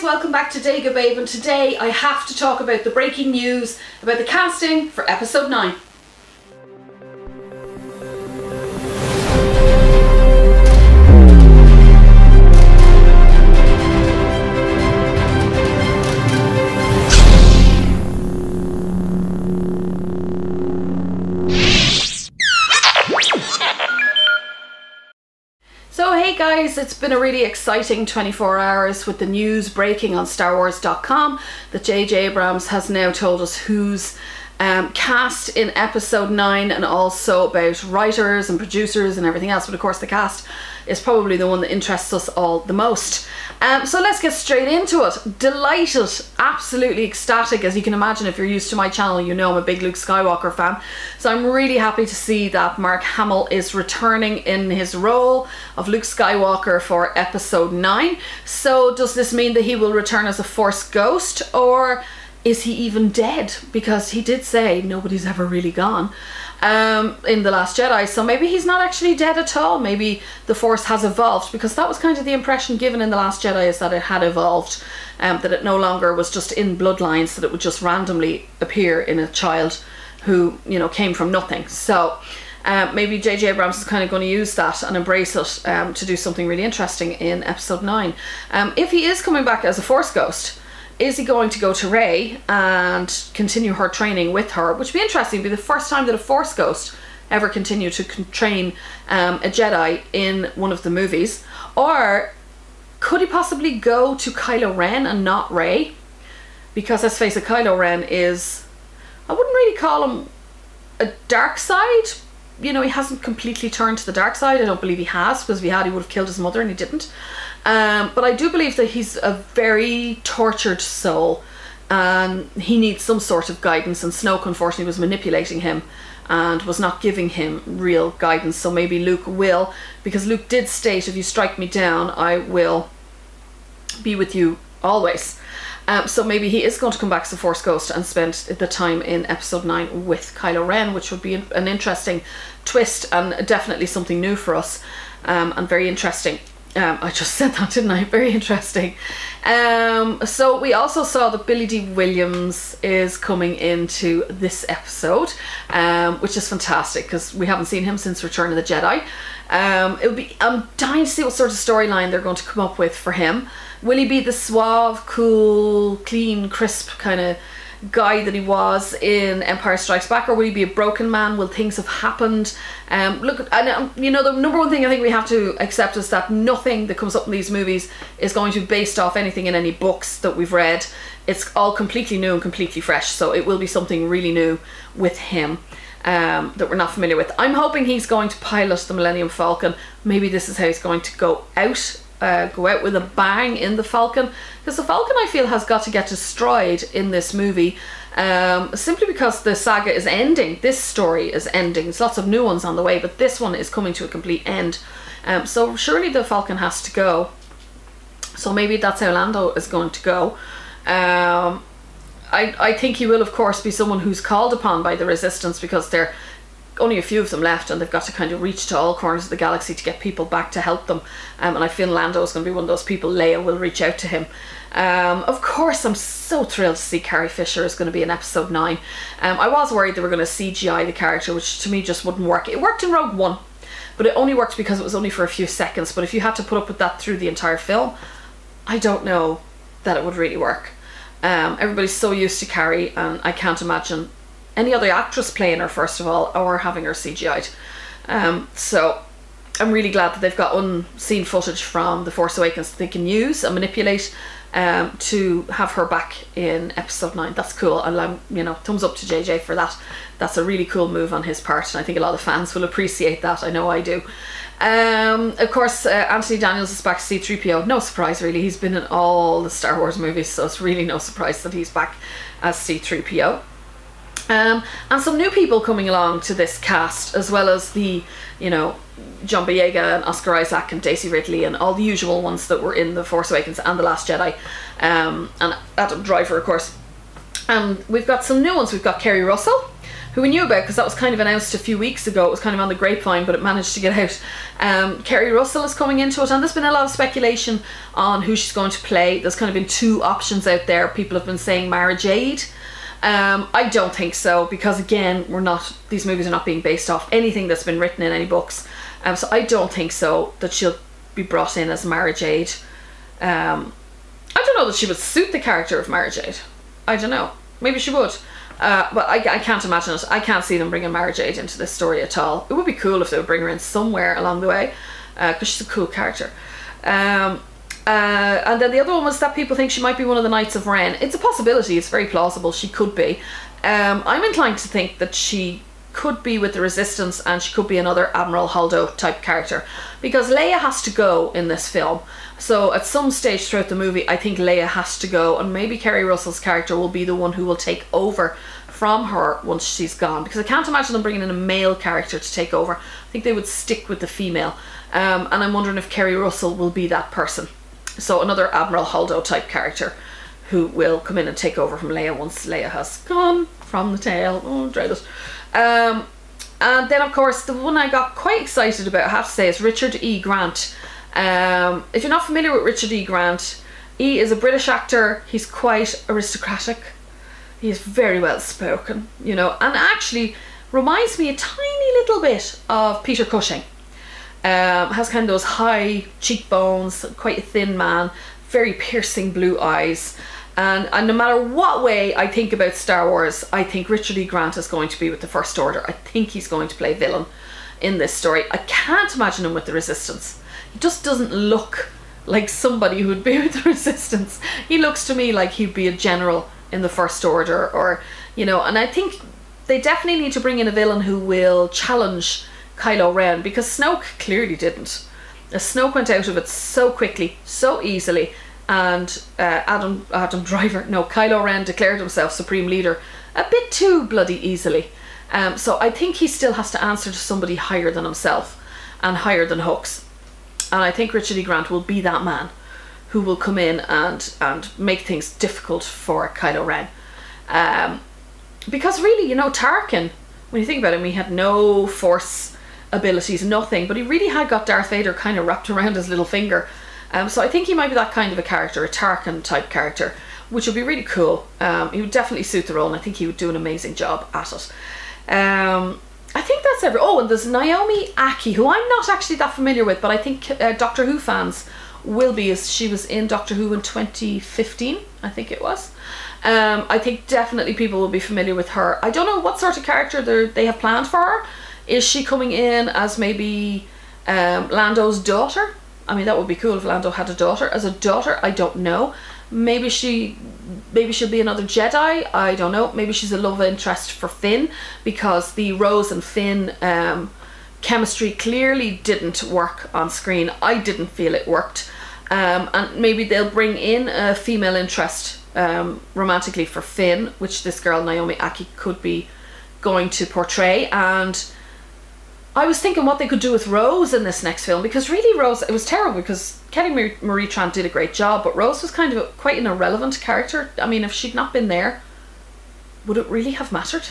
guys, welcome back to Vega Babe, and today I have to talk about the breaking news about the casting for episode 9. So hey guys, it's been a really exciting 24 hours with the news breaking on StarWars.com that J.J. Abrams has now told us who's cast in episode 9, and also about writers and producers and everything else, but of course the cast is probably the one that interests us all the most. So let's get straight into it. Delighted, absolutely ecstatic. As you can imagine, if you're used to my channel, you know I'm a big Luke Skywalker fan. So I'm really happy to see that Mark Hamill is returning in his role of Luke Skywalker for episode 9. So does this mean that he will return as a Force ghost, or is he even dead? Because he did say nobody's ever really gone in The Last Jedi, so maybe he's not actually dead at all. Maybe the Force has evolved, because that was kind of the impression given in The Last Jedi, is that it had evolved, that it no longer was just in bloodlines, that it would just randomly appear in a child who, you know, came from nothing. So maybe J.J. Abrams is kind of going to use that and embrace it to do something really interesting in episode 9. If he is coming back as a Force ghost, is he going to go to Rey and continue her training with her? Which would be interesting. It'd be the first time that a Force ghost ever continued to train a Jedi in one of the movies. Or could he possibly go to Kylo Ren and not Rey? Because let's face it, Kylo Ren is, I wouldn't really call him a dark side. You know, he hasn't completely turned to the dark side. I don't believe he has, because if he had, he would have killed his mother, and he didn't. But I do believe that he's a very tortured soul, and he needs some sort of guidance, and Snoke unfortunately was manipulating him and was not giving him real guidance. So maybe Luke will, because Luke did state, if you strike me down, I will be with you always. So maybe he is going to come back as a Force ghost and spend the time in episode 9 with Kylo Ren, which would be an interesting twist, and definitely something new for us, and very interesting. I just said that, didn't I? Very interesting. So we also saw that Billy D. Williams is coming into this episode, which is fantastic, because we haven't seen him since Return of the Jedi. I'm dying to see what sort of storyline they're going to come up with for him. Will he be the suave, cool, clean, crisp kind of guy that he was in Empire Strikes Back, or will he be a broken man? Will things have happened? Look, you know, the number one thing I think we have to accept is that nothing that comes up in these movies is going to be based off anything in any books that we've read. It's all completely new and completely fresh, so it will be something really new with him that we're not familiar with. I'm hoping he's going to pilot the Millennium Falcon. Maybe this is how he's going to go out with a bang in the Falcon, because the Falcon, I feel, has got to get destroyed in this movie, simply because the saga is ending. This story is ending. There's lots of new ones on the way, but this one is coming to a complete end. So surely the Falcon has to go. So maybe that's how Lando is going to go. I think he will, of course, be someone who's called upon by the Resistance, because they're only a few of them left, and they've got to kind of reach to all corners of the galaxy to get people back to help them. And I feel Lando is going to be one of those people. Leia will reach out to him. Of course, I'm so thrilled to see Carrie Fisher is going to be in episode 9. I was worried they were going to CGI the character, which to me just wouldn't work. It worked in Rogue One, but it only worked because it was only for a few seconds. But if you had to put up with that through the entire film, I don't know that it would really work. Everybody's so used to Carrie, and I can't imagine any other actress playing her, first of all, or having her CGI'd. So I'm really glad that they've got unseen footage from The Force Awakens that they can use and manipulate to have her back in episode 9. That's cool. You know, thumbs up to JJ for that. That's a really cool move on his part, and I think a lot of fans will appreciate that. I know I do. Of course, Anthony Daniels is back as C-3PO. No surprise, really. He's been in all the Star Wars movies, so it's really no surprise that he's back as C-3PO. And some new people coming along to this cast, as well as the, you know, John Boyega and Oscar Isaac and Daisy Ridley and all the usual ones that were in The Force Awakens and The Last Jedi, and Adam Driver, of course. And we've got some new ones. We've got Keri Russell, who we knew about because that was kind of announced a few weeks ago. It was kind of on the grapevine, but it managed to get out. Keri Russell is coming into it, and there's been a lot of speculation on who she's going to play. There's kind of been two options out there. People have been saying Mara Jade. I don't think so, because again, these movies are not being based off anything that's been written in any books. So I don't think so that she'll be brought in as Mara Jade. I don't know that she would suit the character of Mara Jade. I don't know. Maybe she would. But I can't imagine it. I can't see them bringing Mara Jade into this story at all. It would be cool if they would bring her in somewhere along the way, because she's a cool character. And then the other one was that people think she might be one of the Knights of Ren. It's a possibility. It's very plausible. She could be. I'm inclined to think that she could be with the Resistance, and she could be another Admiral Holdo type character, because Leia has to go in this film. So at some stage throughout the movie, I think Leia has to go, and maybe Keri Russell's character will be the one who will take over from her once she's gone, because I can't imagine them bringing in a male character to take over. I think they would stick with the female, and I'm wondering if Keri Russell will be that person. So another Admiral Holdo type character who will come in and take over from Leia once Leia has gone from the tail. Oh, dread it. And then of course the one I got quite excited about, I have to say, is Richard E. Grant. If you're not familiar with Richard E. Grant, he is a British actor. He's quite aristocratic. He is very well spoken, you know, and actually reminds me a tiny little bit of Peter Cushing. Has kind of those high cheekbones, quite a thin man, very piercing blue eyes. And no matter what way I think about Star Wars, I think Richard E. Grant is going to be with the First Order. I think he's going to play villain in this story. I can't imagine him with the Resistance. He just doesn't look like somebody who would be with the Resistance. He looks to me like he'd be a general in the First Order, or, you know, and I think they definitely need to bring in a villain who will challenge Kylo Ren, because Snoke clearly didn't. Snoke went out of it so quickly, so easily, and Kylo Ren declared himself Supreme Leader a bit too bloody easily. So I think he still has to answer to somebody higher than himself and higher than Hux. And I think Richard E. Grant will be that man who will come in and make things difficult for Kylo Ren. Because really, you know, Tarkin, when you think about him, he had no Force abilities, nothing, but he really had got Darth Vader kind of wrapped around his little finger. So I think he might be that kind of a character, a Tarkin type character, which would be really cool. He would definitely suit the role, and I think he would do an amazing job at it. I think that's every. Oh, and there's Naomi Ackie, who I'm not actually that familiar with, but I think Doctor Who fans will be, as she was in Doctor Who in 2015, I think it was. I think definitely people will be familiar with her. I don't know what sort of character they have planned for her. Is she coming in as maybe Lando's daughter? I mean, that would be cool if Lando had a daughter. As a daughter, I don't know. Maybe she'll be another Jedi. I don't know. Maybe she's a love interest for Finn, because the Rose and Finn chemistry clearly didn't work on screen. I didn't feel it worked. And maybe they'll bring in a female interest romantically for Finn, which this girl Naomi Ackie could be going to portray. And I was thinking what they could do with Rose in this next film, because really Rose, it was terrible because Kelly Marie Tran did a great job, but Rose was kind of quite an irrelevant character. I mean, if she'd not been there, would it really have mattered?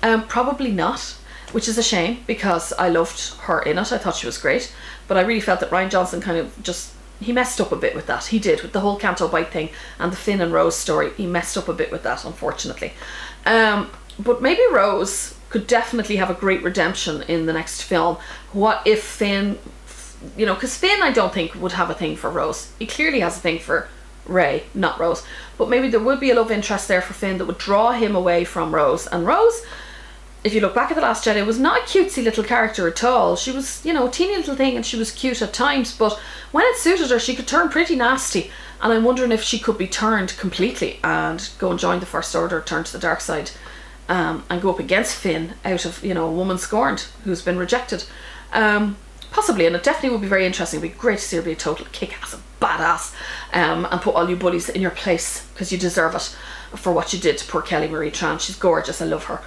Probably not, which is a shame, because I loved her in it. I thought she was great, but I really felt that Rian Johnson kind of just, he messed up a bit with that. He did, with the whole Canto Bight thing and the Finn and Rose story. He messed up a bit with that, unfortunately. But maybe Rose could definitely have a great redemption in the next film. What if Finn, you know, because Finn I don't think would have a thing for Rose. He clearly has a thing for Rey, not Rose. But maybe there would be a love interest there for Finn that would draw him away from Rose. And Rose, if you look back at The Last Jedi, was not a cutesy little character at all. She was, you know, a teeny little thing, and she was cute at times, but when it suited her, she could turn pretty nasty. And I'm wondering if she could be turned completely and go and join the First Order, turn to the dark side. And go up against Finn out of, you know, a woman scorned who's been rejected. Possibly, and it definitely would be very interesting. It would be great to see her be a total kick-ass and badass, and put all you bullies in your place, because you deserve it for what you did to poor Kelly Marie Tran. She's gorgeous, I love her.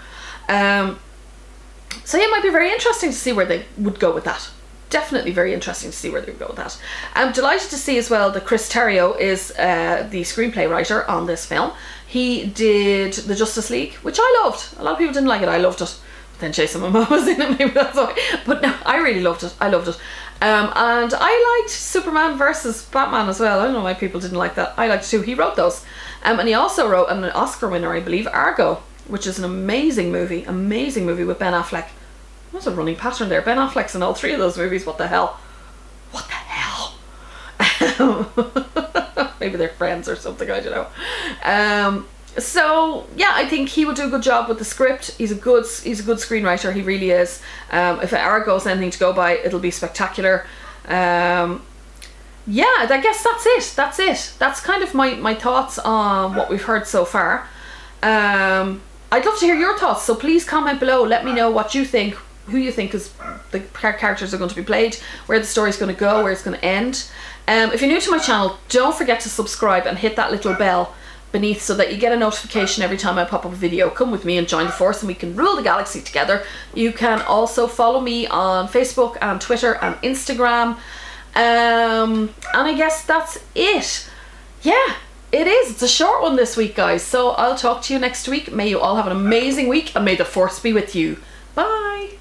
So yeah, it might be very interesting to see where they would go with that. definitely very interesting to see where they go with that. I'm delighted to see as well that Chris Terrio is the screenplay writer on this film. He did the Justice League, which I loved. A lot of people didn't like it. I loved it. But then Jason Momoa was in it, maybe that's why. But no, I really loved it. I loved it. And I liked Superman versus Batman as well. I don't know why people didn't like that. I liked it too. He wrote those. And he also wrote an Oscar winner, I believe, Argo, which is an amazing movie with Ben Affleck. There's a running pattern there. Ben Affleck's in all three of those movies. What the hell? What the hell? Maybe they're friends or something, I don't know. So yeah, I think he will do a good job with the script. He's a good screenwriter, he really is. If Argo is anything to go by, it'll be spectacular. Yeah, I guess that's it. That's kind of my thoughts on what we've heard so far. I'd love to hear your thoughts, so please comment below. Let me know what you think, who you think is the characters are going to be played, where the story's going to go, where it's going to end. If you're new to my channel, don't forget to subscribe and hit that little bell beneath so that you get a notification every time I pop up a video. Come with me and join the force and we can rule the galaxy together. You can also follow me on Facebook and Twitter and Instagram. And I guess that's it. Yeah, it is. It's a short one this week, guys. So I'll talk to you next week. May you all have an amazing week and may the force be with you. Bye.